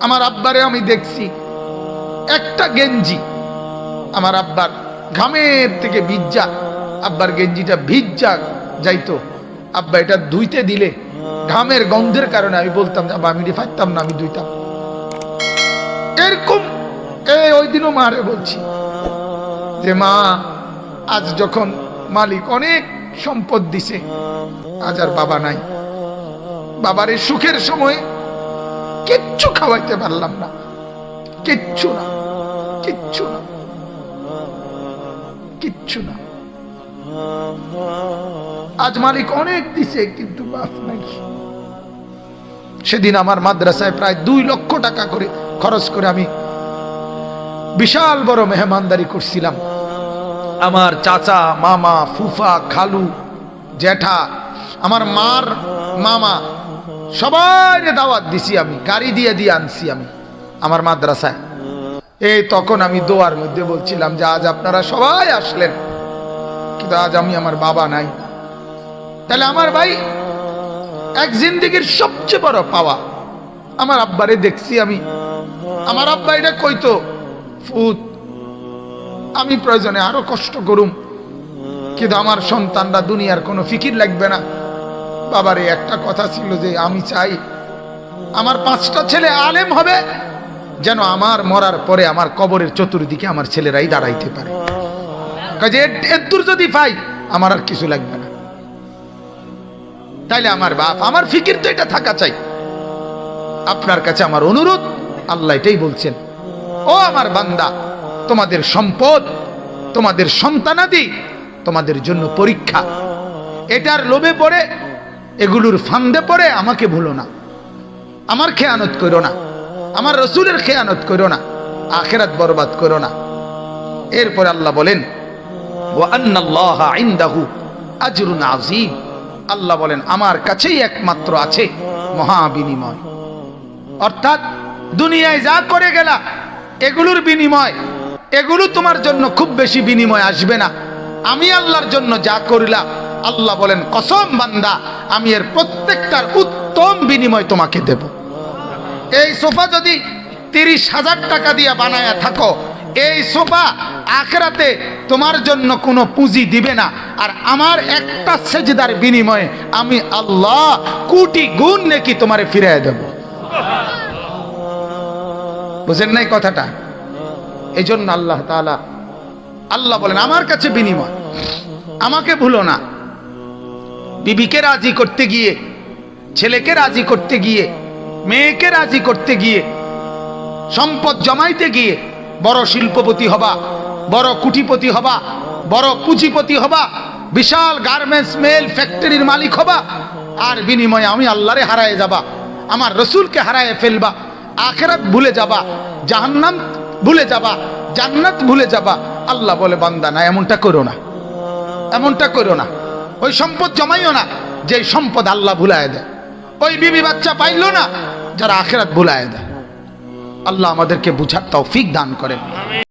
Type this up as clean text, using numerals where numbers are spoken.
আমার আব্বারে আমি দেখছি একটা গেঞ্জি আমার আব্বার ঘামের থেকে ভিজা, আব্বার গেঞ্জিটা ভিজা যাইতো, আব্বা এটা ধুইতে দিলে ঘামের গন্ধের কারণে আমি বলতাম যে আব্বা আমি পারতাম না, আমি ধুইতাম। এরকম ওই দিনও মারে বলছি যে মা, আজ যখন মালিক অনেক সম্পদ দিছে, আজ আর বাবা নাই, বাবার এই সুখের সময় কিচ্ছু খাওয়াইতে পারলাম না, কিচ্ছু না, কিচ্ছু না, কিচ্ছু না। আজ মালিক অনেক দিছে কিন্তু বাপ নাই। সেদিন আমার মাদ্রাসায় প্রায় 2 লক্ষ টাকা করে খরচ করে আমি বিশাল বড় মেহমানদারি করছিলাম। আমার চাচা, মামা, ফুফা, খালু, জ্যাঠা, আমার মার মামা সবাই দাওয়াত দিছি, আমি গাড়ি দিয়ে দিয়ে আনছি আমি আমার মাদ্রাসায়। তখন আমি দোয়ার মধ্যে বলছিলাম যে আজ আপনারা সবাই আসলেন, কিন্তু আজ আমি আমার বাবা নাই। তাহলে আমার ভাই এক জিন্দেগির সবচেয়ে বড় পাওয়া, আমার আব্বারে দেখছি আমি। আমার আব্বা এটা কইতো, ফুত আমি প্রয়োজনে আরো কষ্ট করুম, কিন্তু আমার সন্তানরা দুনিয়ার কোনো ফিকির লাগবে না। বাবারে একটা কথা ছিল যে আমি চাই আমার 5টা ছেলে আলেম হবে, যেন আমার মরার পরে আমার কবরের চতুর্দিকে আমার ছেলেরাই দাঁড়াইতে পারে। কাজে এদুর যদি পাই আমার আর কিছু লাগবে না। তাইলে আমার বাপ, আমার ফিকির তো এটা থাকা চাই। আপনার কাছে আমার অনুরোধ, আল্লাহ এটাই বলছেন, ও আমার বান্দা, তোমাদের সম্পদ, তোমাদের সন্তানাদি তোমাদের জন্য পরীক্ষা। এটার লোভে পড়ে, এগুলোর ফান্দে পড়ে আমাকে ভুলো না, আমার খেয়ানত করো না, আমার রসুলের খেয়ানত করো না, আখিরাত বরবাদ করো না। এরপর আল্লাহ বলেন ওয়া আন্নাল্লাহা ইনদাহু আজরুন আযীম, আল্লাহ বলেন আমার কাছেই একমাত্র আছে মহা বিনিময়। অর্থাৎ দুনিয়ায় যা করে গেলা এগুলোর বিনিময়, এগুলো তোমার জন্য খুব বেশি বিনিময় আসবে না। আমি আল্লাহর জন্য যা করিলাম, আল্লাহ বলেন কসম বান্দা, আমি এর প্রত্যেকটার উত্তম বিনিময় তোমাকে দেব। এই সোফা যদি 30,000 টাকা দিয়ে বানায়া থাকো, এই সোফা আখিরাতে তোমার জন্য কোনো পুঁজি দিবে না। আর আমার একটা সেজদার বিনিময়ে আমি আল্লাহ কোটি গুণ নেকি তোমারে ফিরিয়ে দেব। বুঝেন নাই কথাটা? এই জন্য আল্লাহ তাআলা, আল্লাহ বলেন আমার কাছে বিনিময়, আমাকে ভুলো না। বিবিকে রাজি করতে গিয়ে, ছেলেকে রাজি করতে গিয়ে, মেয়েকে রাজি করতে গিয়ে, সম্পদ জমাইতে গিয়ে বড় শিল্পপতি হবা, বড় কুটিপতি হবা, বড় পুঁজিপতি হবা, বিশাল গার্মেন্টস মেল ফ্যাক্টরির মালিক হবা, আর বিনিময়ে আমি আল্লাহরে হারায় যাবা, আমার রসুলকে হারায় ফেলবা, আখিরাত ভুলে যাবা, জাহান্নাম ভুলে যাবা, জান্নাত ভুলে যাবা। আল্লাহ বলে বান্দা না, এমনটা করো না, এমনটা করো না। ওই সম্পদ জমাইও না যে সম্পদ আল্লাহ ভুলায় দেয়, ওই বিবি বাচ্চা পাইলো না যারা আখিরাত ভুলায় দেয়। আল্লাহ আমাদেরকে বুঝার তৌফিক দান করেন।